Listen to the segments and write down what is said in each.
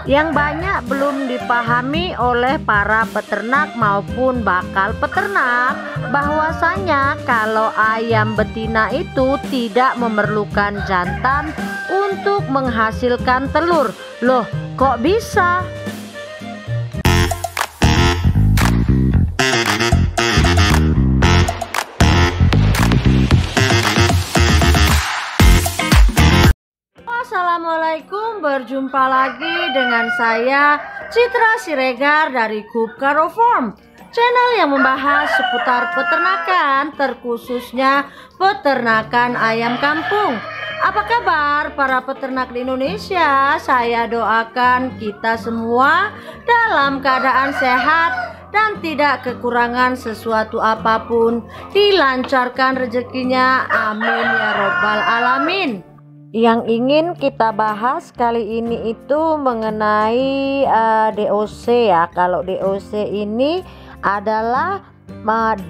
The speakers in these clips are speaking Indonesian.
yang banyak belum dipahami oleh para peternak maupun bakal peternak, bahwasanya kalau ayam betina itu tidak memerlukan jantan untuk menghasilkan telur. Loh, kok bisa? Assalamualaikum, berjumpa lagi dengan saya Citra Siregar dari Kupkaro Farm, channel yang membahas seputar peternakan, terkhususnya peternakan ayam kampung. Apa kabar para peternak di Indonesia? Saya doakan kita semua dalam keadaan sehat dan tidak kekurangan sesuatu apapun, dilancarkan rezekinya, amin ya robbal alamin. Yang ingin kita bahas kali ini itu mengenai DOC ya. Kalau DOC ini adalah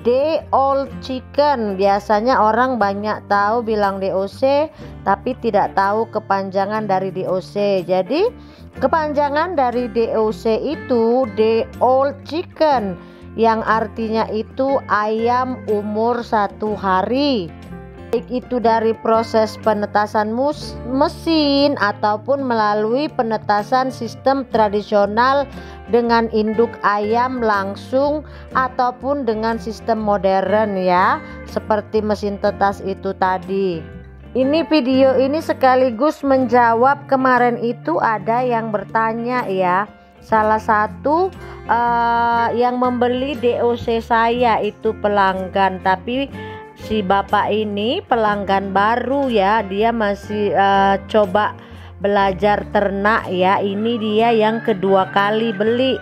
day old chicken. Biasanya orang banyak tahu bilang DOC tapi tidak tahu kepanjangan dari DOC. Jadi kepanjangan dari DOC itu day old chicken, yang artinya itu ayam umur 1 hari. Baik itu dari proses penetasan mesin ataupun melalui penetasan sistem tradisional dengan induk ayam langsung ataupun dengan sistem modern ya, seperti mesin tetas itu tadi. Ini video ini sekaligus menjawab kemarin itu ada yang bertanya ya. Salah satu yang membeli DOC saya itu pelanggan, tapi si bapak ini pelanggan baru ya, dia masih coba belajar ternak ya. Ini dia yang kedua kali beli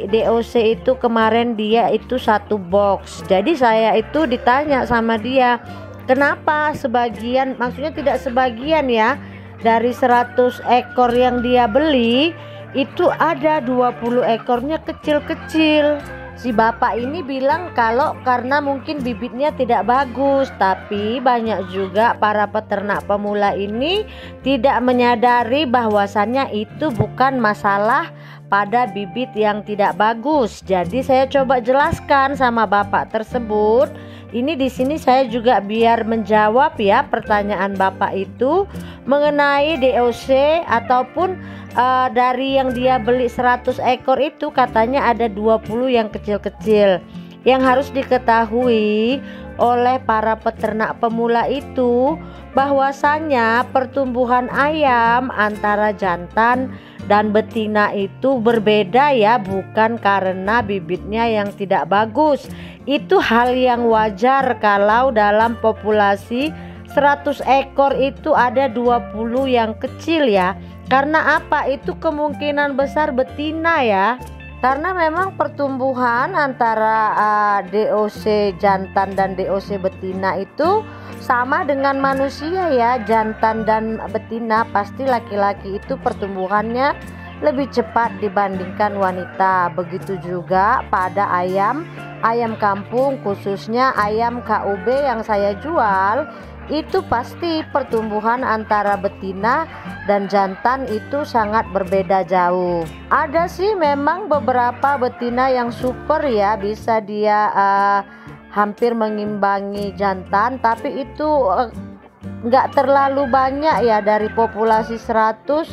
DOC itu. Kemarin dia itu 1 box. Jadi saya itu ditanya sama dia, kenapa sebagian, maksudnya tidak sebagian ya, dari 100 ekor yang dia beli itu ada 20 ekornya kecil-kecil. Si bapak ini bilang kalau karena mungkin bibitnya tidak bagus, tapi banyak juga para peternak pemula ini tidak menyadari bahwasannya itu bukan masalah pada bibit yang tidak bagus. Jadi saya coba jelaskan sama bapak tersebut. Ini di sini saya juga biar menjawab ya pertanyaan bapak itu mengenai DOC ataupun dari yang dia beli 100 ekor itu katanya ada 20 yang kecil-kecil. Yang harus diketahui oleh para peternak pemula itu bahwasanya pertumbuhan ayam antara jantan dan betina itu berbeda ya, bukan karena bibitnya yang tidak bagus. Itu hal yang wajar kalau dalam populasi 100 ekor itu ada 20 yang kecil ya. Karena apa? Itu kemungkinan besar betina ya. Karena memang pertumbuhan antara DOC jantan dan DOC betina itu sama dengan manusia ya. Jantan dan betina pasti laki-laki itu pertumbuhannya lebih cepat dibandingkan wanita. Begitu juga pada ayam kampung, khususnya ayam KUB yang saya jual. Itu pasti pertumbuhan antara betina dan jantan itu sangat berbeda jauh. Ada sih memang beberapa betina yang super ya, bisa dia hampir mengimbangi jantan, tapi itu nggak terlalu banyak ya. Dari populasi 100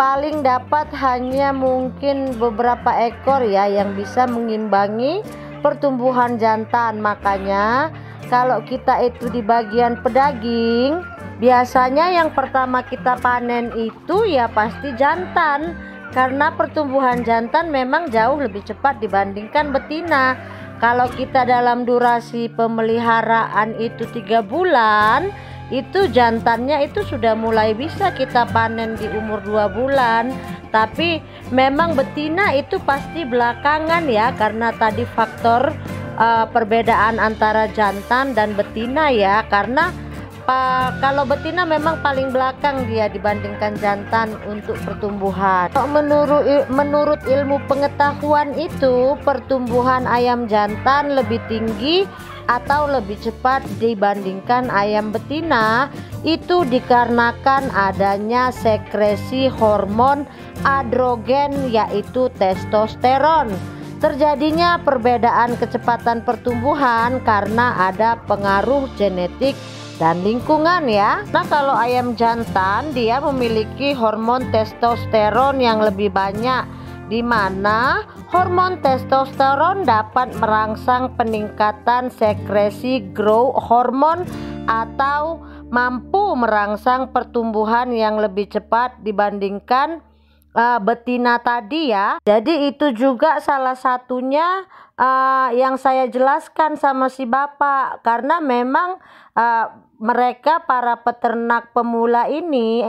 paling dapat hanya mungkin beberapa ekor ya yang bisa mengimbangi pertumbuhan jantan. Makanya kalau kita itu di bagian pedaging, biasanya yang pertama kita panen itu ya pasti jantan, karena pertumbuhan jantan memang jauh lebih cepat dibandingkan betina. Kalau kita dalam durasi pemeliharaan itu 3 bulan, itu jantannya itu sudah mulai bisa kita panen di umur 2 bulan. Tapi memang betina itu pasti belakangan ya, karena tadi faktor perbedaan antara jantan dan betina ya. Karena kalau betina memang paling belakang dia dibandingkan jantan untuk pertumbuhan. Menurut ilmu pengetahuan itu pertumbuhan ayam jantan lebih tinggi atau lebih cepat dibandingkan ayam betina itu dikarenakan adanya sekresi hormon androgen yaitu testosteron. Terjadinya perbedaan kecepatan pertumbuhan karena ada pengaruh genetik dan lingkungan ya. Nah, kalau ayam jantan dia memiliki hormon testosteron yang lebih banyak, di mana hormon testosteron dapat merangsang peningkatan sekresi growth hormone atau mampu merangsang pertumbuhan yang lebih cepat dibandingkan betina tadi ya. Jadi itu juga salah satunya yang saya jelaskan sama si bapak, karena memang mereka para peternak pemula ini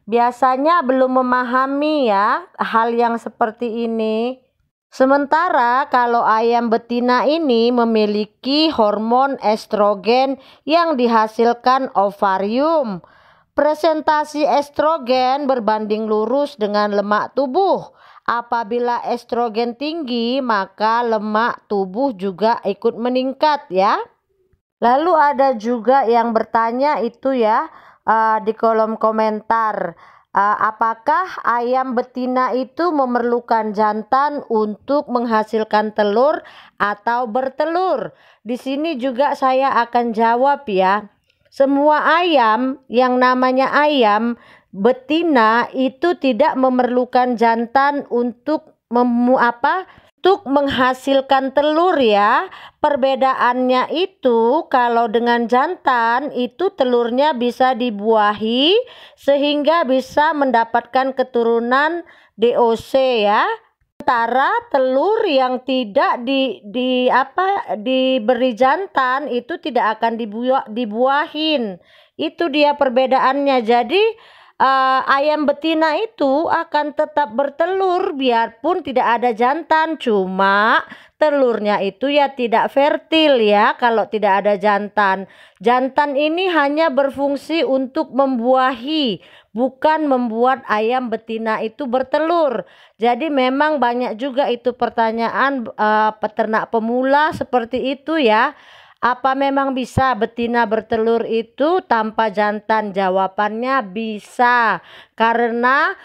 biasanya belum memahami ya hal yang seperti ini. Sementara kalau ayam betina ini memiliki hormon estrogen yang dihasilkan ovarium. Presentasi estrogen berbanding lurus dengan lemak tubuh. Apabila estrogen tinggi, maka lemak tubuh juga ikut meningkat ya. Lalu ada juga yang bertanya itu ya di kolom komentar, apakah ayam betina itu memerlukan jantan untuk menghasilkan telur atau bertelur? Di sini juga saya akan jawab ya. Semua ayam yang namanya ayam betina itu tidak memerlukan jantan untuk menghasilkan telur ya. Perbedaannya itu kalau dengan jantan itu telurnya bisa dibuahi sehingga bisa mendapatkan keturunan DOC ya. Sementara telur yang tidak diberi jantan itu tidak akan dibuahin. Itu dia perbedaannya. Jadi ayam betina itu akan tetap bertelur biarpun tidak ada jantan, cuma telurnya itu ya tidak fertil ya kalau tidak ada jantan. Jantan ini hanya berfungsi untuk membuahi, bukan membuat ayam betina itu bertelur. Jadi memang banyak juga itu pertanyaan peternak pemula seperti itu ya. Apa memang bisa betina bertelur itu tanpa jantan? Jawabannya bisa, karena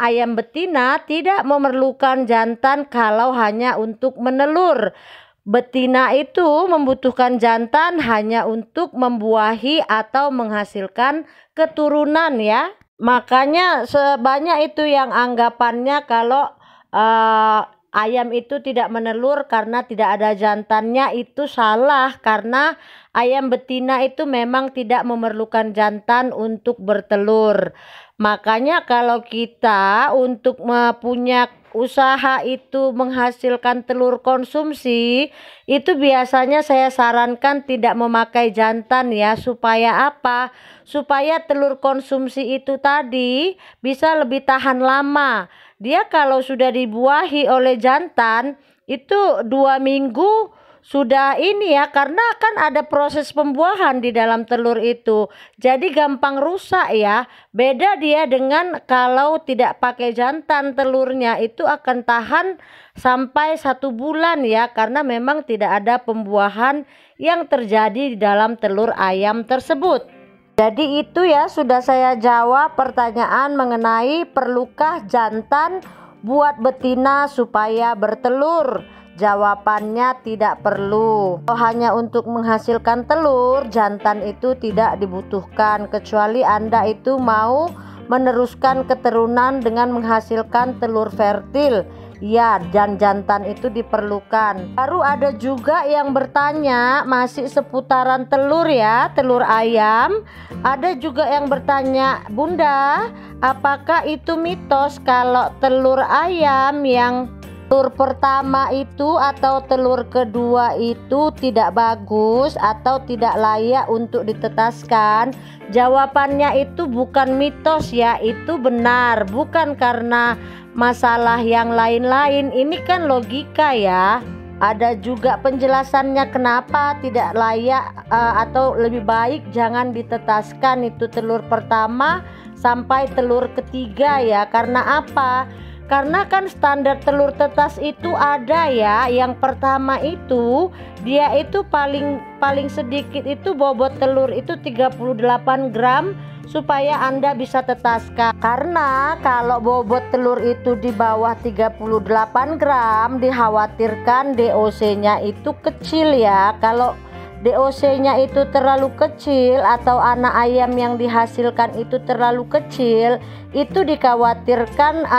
ayam betina tidak memerlukan jantan kalau hanya untuk menelur. Betina itu membutuhkan jantan hanya untuk membuahi atau menghasilkan keturunan ya. Makanya sebanyak itu yang anggapannya kalau ayam itu tidak menelur karena tidak ada jantannya, itu salah, karena ayam betina itu memang tidak memerlukan jantan untuk bertelur. Makanya kalau kita untuk punya usaha itu menghasilkan telur konsumsi, itu biasanya saya sarankan tidak memakai jantan ya. Supaya apa? Supaya telur konsumsi itu tadi bisa lebih tahan lama. Dia kalau sudah dibuahi oleh jantan itu 2 minggu sudah ini ya, karena kan ada proses pembuahan di dalam telur itu, jadi gampang rusak ya. Beda dia dengan kalau tidak pakai jantan, telurnya itu akan tahan sampai 1 bulan ya, karena memang tidak ada pembuahan yang terjadi di dalam telur ayam tersebut. Jadi itu ya, sudah saya jawab pertanyaan mengenai perlukah jantan buat betina supaya bertelur. Jawabannya tidak perlu. Hanya untuk menghasilkan telur, jantan itu tidak dibutuhkan, kecuali Anda itu mau meneruskan keturunan dengan menghasilkan telur fertil. Ya, dan jantan itu diperlukan. Baru ada juga yang bertanya masih seputaran telur ya, telur ayam. Ada juga yang bertanya, Bunda, apakah itu mitos kalau telur ayam yang telur pertama itu atau telur kedua itu tidak bagus atau tidak layak untuk ditetaskan? Jawabannya itu bukan mitos ya, itu benar, bukan karena masalah yang lain-lain. Ini kan logika ya. Ada juga penjelasannya kenapa tidak layak atau lebih baik jangan ditetaskan itu telur pertama sampai telur ketiga ya. Karena apa? Karena kan standar telur tetas itu ada ya. Yang pertama itu dia itu paling sedikit itu bobot telur itu 38 gram supaya Anda bisa tetaskan. Karena kalau bobot telur itu di bawah 38 gram dikhawatirkan DOC-nya itu kecil ya. Kalau DOC-nya itu terlalu kecil atau anak ayam yang dihasilkan itu terlalu kecil, itu dikhawatirkan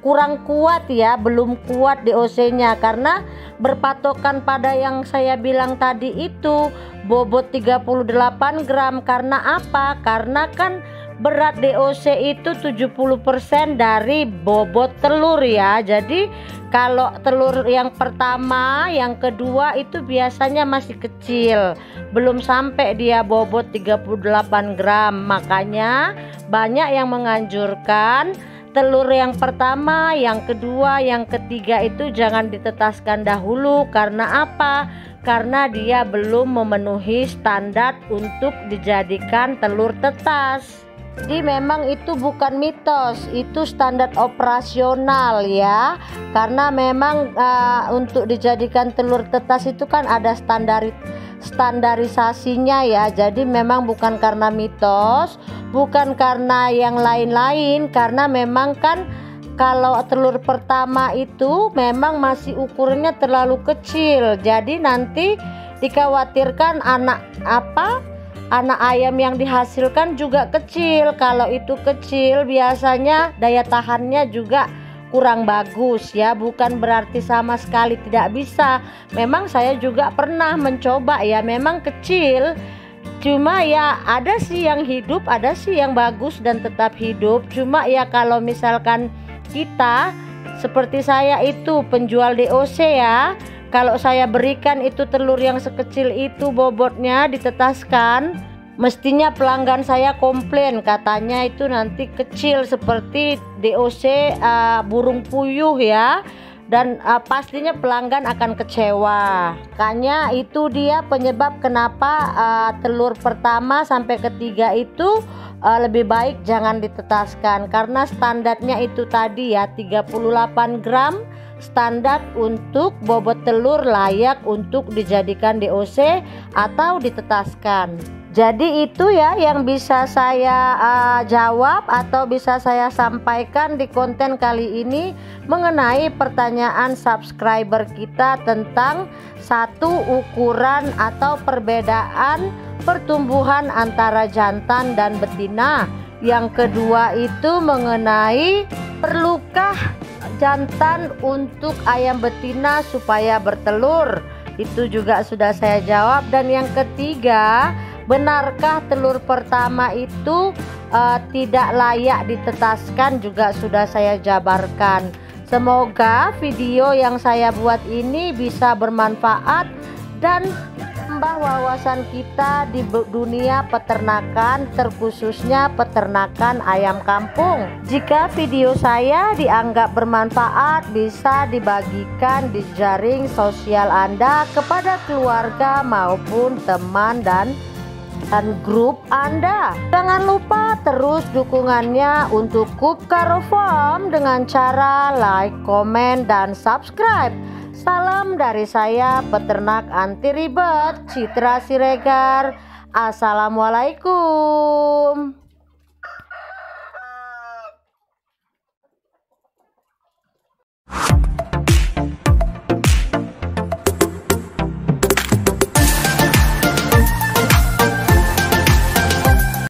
kurang kuat ya, belum kuat DOC-nya, karena berpatokan pada yang saya bilang tadi itu bobot 38 gram. Karena apa? Karena kan berat DOC itu 70% dari bobot telur ya. Jadi kalau telur yang pertama, yang kedua itu biasanya masih kecil, belum sampai dia bobot 38 gram. Makanya banyak yang menganjurkan telur yang pertama, yang kedua, yang ketiga itu jangan ditetaskan dahulu. Karena apa? Karena dia belum memenuhi standar untuk dijadikan telur tetas. Jadi memang itu bukan mitos, itu standar operasional ya. Karena memang untuk dijadikan telur tetas itu kan ada standarisasinya ya. Jadi memang bukan karena mitos, bukan karena yang lain-lain. Karena memang kan kalau telur pertama itu memang masih ukurannya terlalu kecil. Jadi nanti dikhawatirkan anak ayam yang dihasilkan juga kecil. Kalau itu kecil biasanya daya tahannya juga kurang bagus ya. Bukan berarti sama sekali tidak bisa. Memang saya juga pernah mencoba ya, memang kecil. Cuma ya ada sih yang hidup, ada sih yang bagus dan tetap hidup. Cuma ya kalau misalkan kita seperti saya itu penjual DOC ya, kalau saya berikan itu telur yang sekecil itu bobotnya ditetaskan, mestinya pelanggan saya komplain, katanya itu nanti kecil seperti DOC burung puyuh ya. Dan pastinya pelanggan akan kecewa. Makanya itu dia penyebab kenapa telur pertama sampai ketiga itu lebih baik jangan ditetaskan. Karena standarnya itu tadi ya 38 gram standar untuk bobot telur layak untuk dijadikan DOC atau ditetaskan. Jadi itu ya yang bisa saya jawab atau bisa saya sampaikan di konten kali ini mengenai pertanyaan subscriber kita tentang satu ukuran atau perbedaan pertumbuhan antara jantan dan betina. Yang kedua itu mengenai perlukah jantan untuk ayam betina supaya bertelur, itu juga sudah saya jawab. Dan yang ketiga, benarkah telur pertama itu tidak layak ditetaskan, juga sudah saya jabarkan. Semoga video yang saya buat ini bisa bermanfaat dan menambah wawasan kita di dunia peternakan, terkhususnya peternakan ayam kampung. Jika video saya dianggap bermanfaat, bisa dibagikan di jaring sosial Anda kepada keluarga maupun teman dan grup Anda. Jangan lupa terus dukungannya untuk Coop Caro Farm dengan cara like, komen, dan subscribe. Salam dari saya, peternak anti ribet, Citra Siregar. Assalamualaikum.